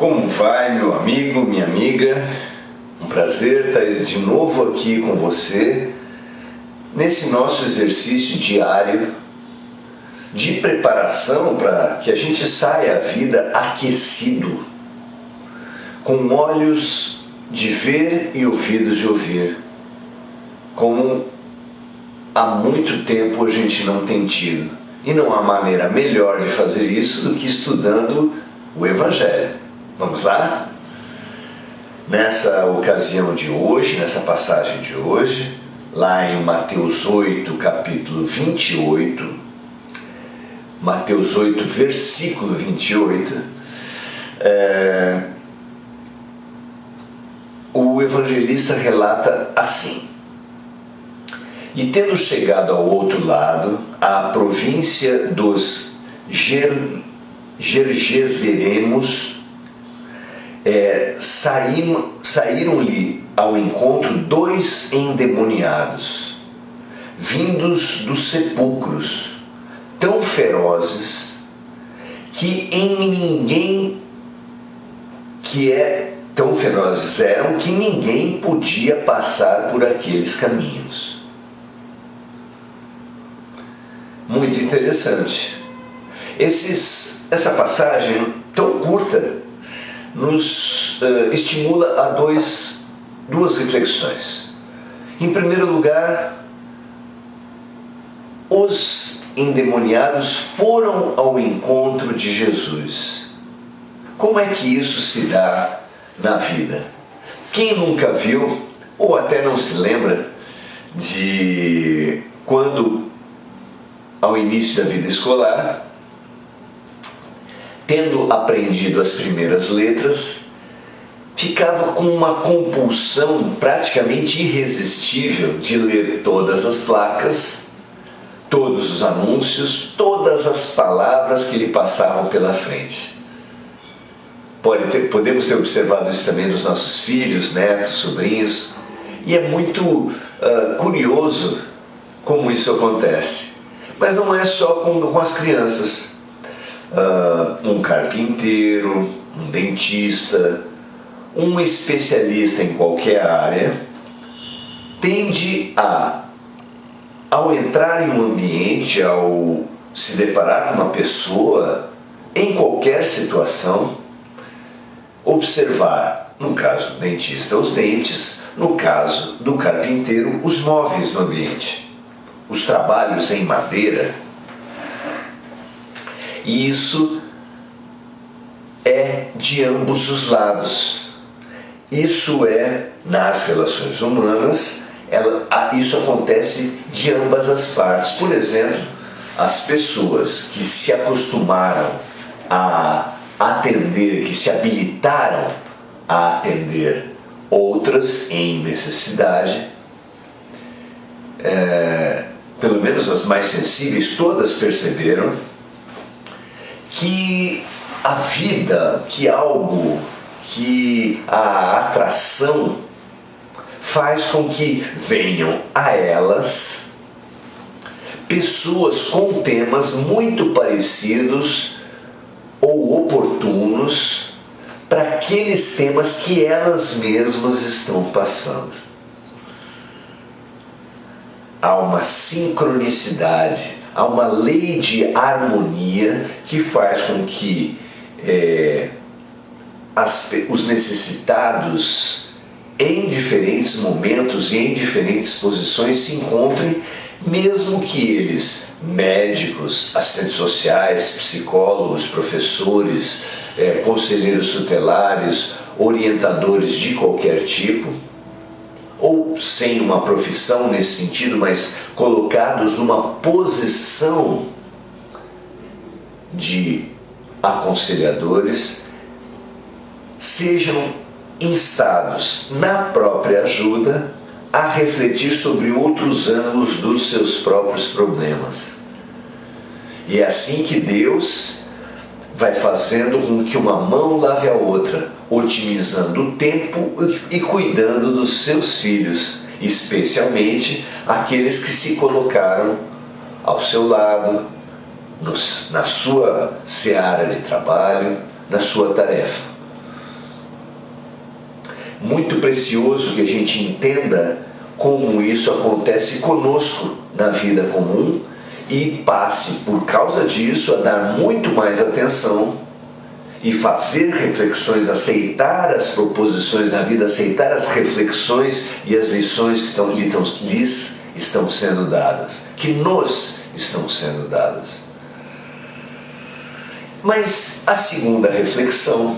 Como vai, meu amigo, minha amiga? Um prazer estar de novo aqui com você nesse nosso exercício diário de preparação para que a gente saia a vida aquecido, com olhos de ver e ouvidos de ouvir, como há muito tempo a gente não tem tido. E não há maneira melhor de fazer isso do que estudando o Evangelho. Vamos lá? Nessa ocasião de hoje, nessa passagem de hoje, lá em Mateus 8, capítulo 28, Mateus 8, versículo 28, o evangelista relata assim: E tendo chegado ao outro lado, à província dos Gergeserenos, saíram-lhe ao encontro dois endemoniados, vindos dos sepulcros, tão ferozes tão ferozes eram que ninguém podia passar por aqueles caminhos. Muito interessante. Essa passagem tão curta nos estimula a duas reflexões. Em primeiro lugar, os endemoniados foram ao encontro de Jesus. Como é que isso se dá na vida? Quem nunca viu, ou até não se lembra, de quando, ao início da vida escolar, tendo aprendido as primeiras letras, ficava com uma compulsão praticamente irresistível de ler todas as placas, todos os anúncios, todas as palavras que lhe passavam pela frente. Podemos ter observado isso também nos nossos filhos, netos, sobrinhos, e é muito curioso como isso acontece. Mas não é só com as crianças. Um carpinteiro, um dentista, um especialista em qualquer área tende ao entrar em um ambiente, ao se deparar com uma pessoa, em qualquer situação, observar, no caso do dentista, os dentes, no caso do carpinteiro, os móveis no ambiente, os trabalhos em madeira. E isso é de ambos os lados. Isso é nas relações humanas, isso acontece de ambas as partes. Por exemplo, as pessoas que se acostumaram a atender, que se habilitaram a atender outras em necessidade, pelo menos as mais sensíveis, todas perceberam que a vida, que a atração faz com que venham a elas pessoas com temas muito parecidos ou oportunos para aqueles temas que elas mesmas estão passando. Há uma sincronicidade, há uma lei de harmonia que faz com que os necessitados, em diferentes momentos e em diferentes posições, se encontrem, mesmo que eles, médicos, assistentes sociais, psicólogos, professores, conselheiros tutelares, orientadores de qualquer tipo, ou sem uma profissão nesse sentido, mas colocados numa posição de aconselhadores, sejam instados na própria ajuda a refletir sobre outros ângulos dos seus próprios problemas. E é assim que Deus vai fazendo com que uma mão lave a outra, otimizando o tempo e cuidando dos seus filhos, especialmente aqueles que se colocaram ao seu lado, na sua seara de trabalho, na sua tarefa. muito precioso que a gente entenda como isso acontece conosco na vida comum e passe, por causa disso, a dar muito mais atenção e fazer reflexões, aceitar as proposições da vida, aceitar as reflexões e as lições que lhes estão sendo dadas, que nos estão sendo dadas. Mas a segunda reflexão,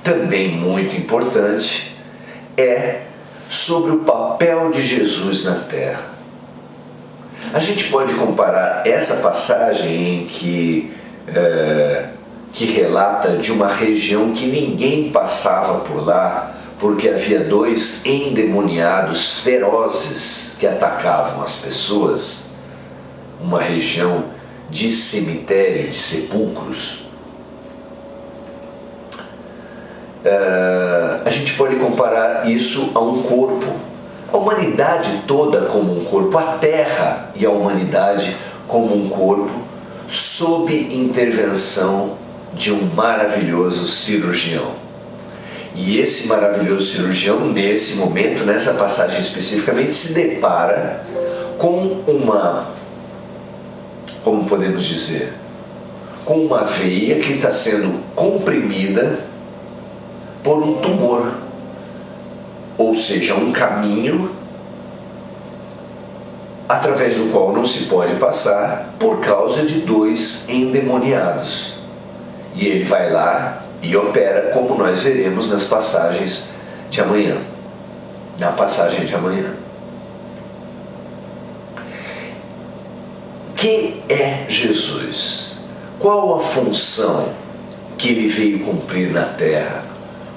também muito importante, é sobre o papel de Jesus na terra. A gente pode comparar essa passagem em que relata de uma região que ninguém passava por lá, porque havia 2 endemoniados ferozes que atacavam as pessoas, uma região de cemitério, de sepulcros. A gente pode comparar isso a um corpo, a humanidade toda como um corpo, a terra e a humanidade como um corpo, sob intervenção de um maravilhoso cirurgião. E esse maravilhoso cirurgião, nesse momento, nessa passagem especificamente, se depara com como podemos dizer, com uma veia que está sendo comprimida por um tumor, ou seja, um caminho através do qual não se pode passar por causa de 2 endemoniados. E ele vai lá e opera, como nós veremos nas passagens de amanhã. Na passagem de amanhã. Quem é Jesus? Qual a função que ele veio cumprir na terra?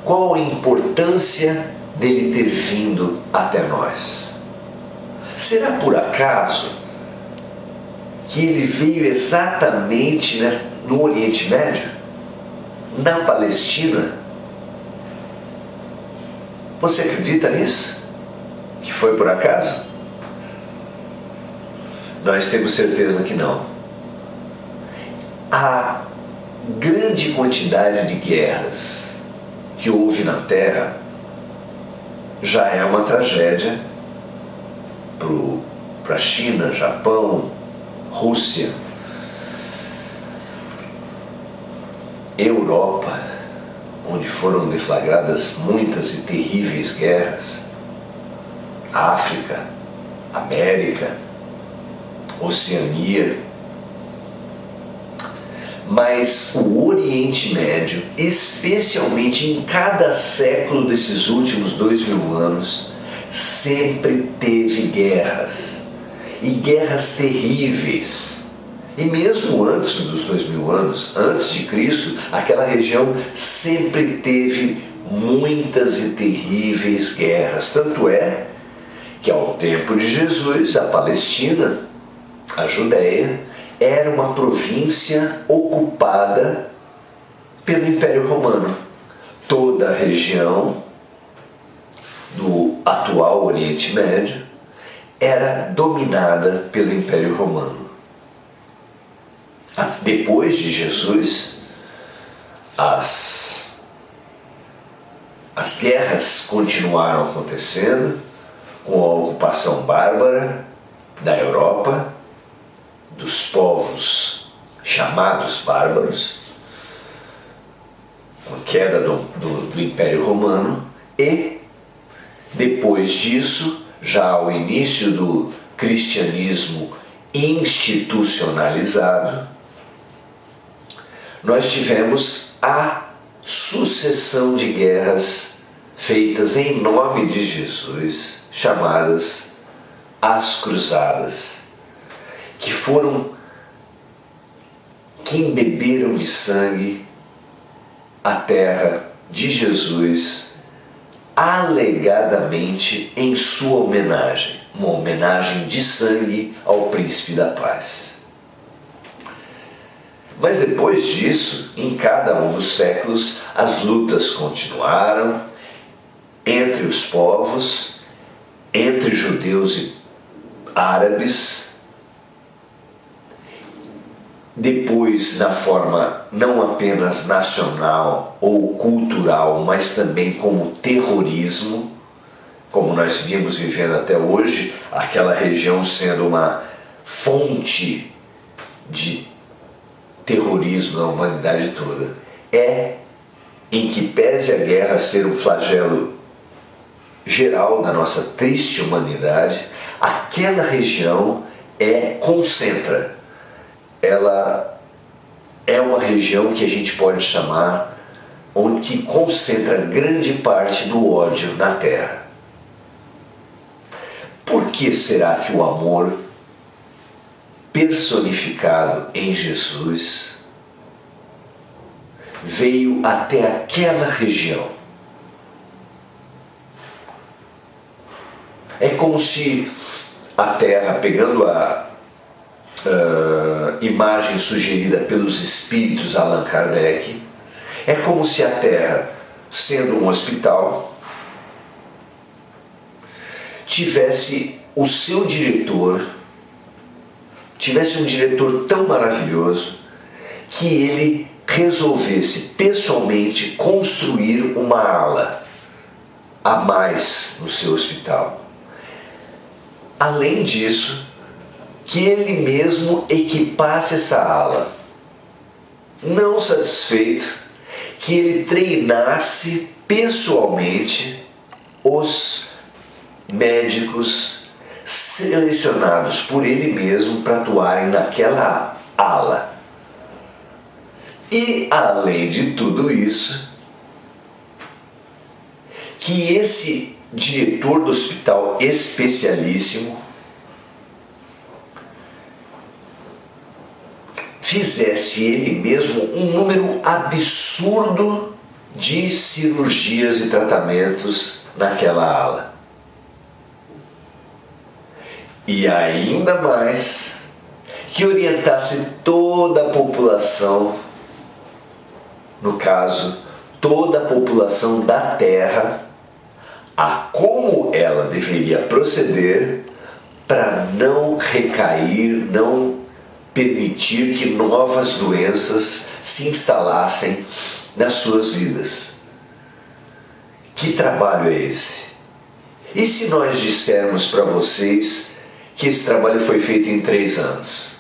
Qual a importância dele ter vindo até nós? Será por acaso que ele veio exatamente no Oriente Médio? Na Palestina? Você acredita nisso? Que foi por acaso? Nós temos certeza que não. A grande quantidade de guerras que houve na Terra já é uma tragédia para a China, Japão, Rússia, Europa, onde foram deflagradas muitas e terríveis guerras, África, América, Oceania. Mas o Oriente Médio, especialmente em cada século desses últimos 2000 anos, sempre teve guerras, e guerras terríveis. E mesmo antes dos 2000 anos, antes de Cristo, aquela região sempre teve muitas e terríveis guerras. Tanto é que ao tempo de Jesus, a Palestina, a Judéia, era uma província ocupada pelo Império Romano. Toda a região do atual Oriente Médio era dominada pelo Império Romano. Depois de Jesus, as guerras continuaram acontecendo, com a ocupação bárbara da Europa, dos povos chamados bárbaros, com a queda do Império Romano, e depois disso, já ao início do cristianismo institucionalizado, nós tivemos a sucessão de guerras feitas em nome de Jesus, chamadas as Cruzadas, que embeberam de sangue a terra de Jesus, alegadamente em sua homenagem, uma homenagem de sangue ao Príncipe da Paz. Mas depois disso, em cada um dos séculos, as lutas continuaram entre os povos, entre judeus e árabes, depois na forma não apenas nacional ou cultural, mas também como terrorismo, como nós vimos vivendo até hoje, aquela região sendo uma fonte de terrorismo na humanidade toda. Em que pese a guerra ser um flagelo geral da nossa triste humanidade, aquela região concentra. Ela é uma região que a gente pode chamar onde concentra grande parte do ódio na Terra. Por que será que o amor personificado em Jesus veio até aquela região? É como se a Terra, pegando a imagem sugerida pelos espíritos Allan Kardec, é como se a Terra, sendo um hospital, tivesse o seu diretor, tivesse um diretor tão maravilhoso que ele resolvesse pessoalmente construir uma ala a mais no seu hospital. Além disso, que ele mesmo equipasse essa ala. Não satisfeito, que ele treinasse pessoalmente os médicos selecionados por ele mesmo para atuarem naquela ala. E, além de tudo isso, que esse diretor do hospital especialíssimo fizesse ele mesmo um número absurdo de cirurgias e tratamentos naquela ala. E ainda mais, que orientasse toda a população, no caso, toda a população da Terra, a como ela deveria proceder para não recair, não permitir que novas doenças se instalassem nas suas vidas. Que trabalho é esse? E se nós dissermos para vocês que esse trabalho foi feito em 3 anos?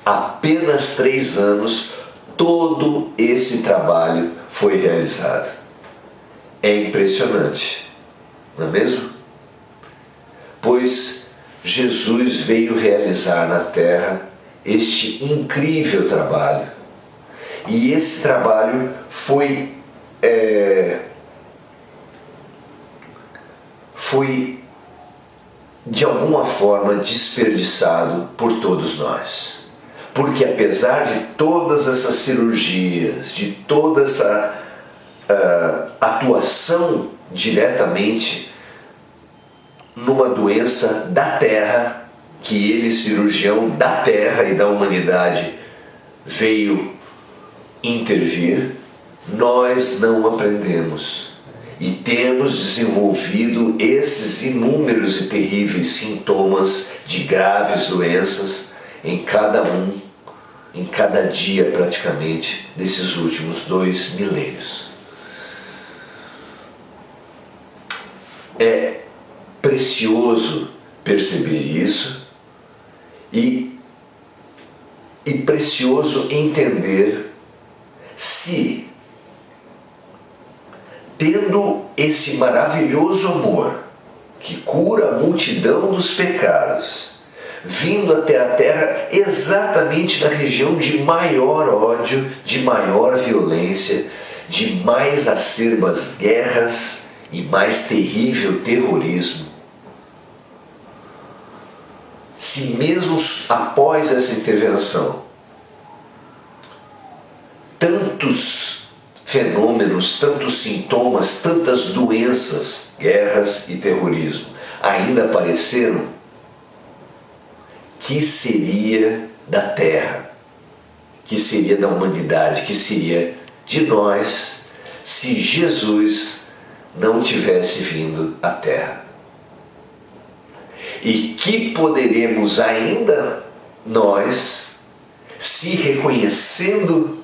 Apenas 3 anos, todo esse trabalho foi realizado. É impressionante, não é mesmo? Pois Jesus veio realizar na Terra este incrível trabalho. E esse trabalho foi de alguma forma desperdiçado por todos nós. Porque apesar de todas essas cirurgias, de toda essa atuação diretamente numa doença da Terra, que ele, cirurgião da Terra e da humanidade, veio intervir, nós não aprendemos. E temos desenvolvido esses inúmeros e terríveis sintomas de graves doenças em cada dia praticamente, desses últimos 2 milênios. É precioso perceber isso e precioso entender se, tendo esse maravilhoso amor que cura a multidão dos pecados, vindo até a Terra exatamente na região de maior ódio, de maior violência, de mais acerbas guerras e mais terrível terrorismo, se mesmo após essa intervenção tantos fenômenos, tantos sintomas, tantas doenças, guerras e terrorismo ainda apareceram, que seria da Terra, que seria da humanidade, que seria de nós se Jesus não tivesse vindo à Terra? E que poderemos ainda nós se reconhecendo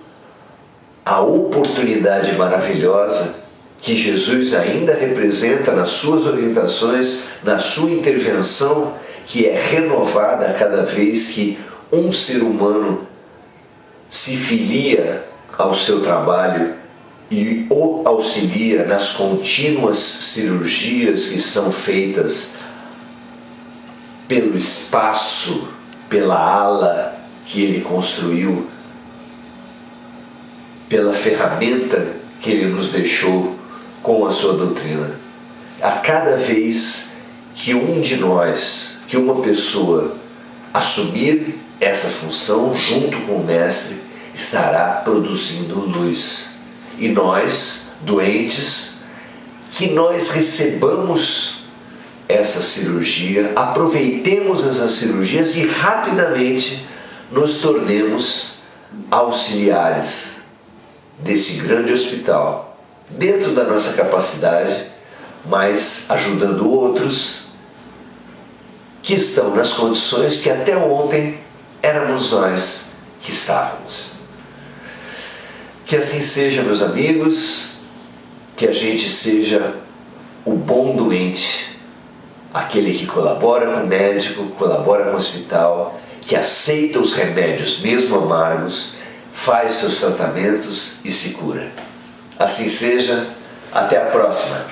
a oportunidade maravilhosa que Jesus ainda representa nas suas orientações, na sua intervenção, que é renovada a cada vez que um ser humano se filia ao seu trabalho e o auxilia nas contínuas cirurgias que são feitas pelo espaço, pela ala que ele construiu, pela ferramenta que ele nos deixou com a sua doutrina. A cada vez que um de nós, que uma pessoa assumir essa função junto com o Mestre, estará produzindo luz. E nós, doentes, que nós recebamos essa cirurgia, aproveitemos essas cirurgias e rapidamente nos tornemos auxiliares desse grande hospital, dentro da nossa capacidade, mas ajudando outros que estão nas condições que até ontem éramos nós que estávamos. Que assim seja, meus amigos, que a gente seja o bom doente, aquele que colabora com o médico, colabora com o hospital, que aceita os remédios mesmo amargos, faz seus tratamentos e se cura. Assim seja, até a próxima.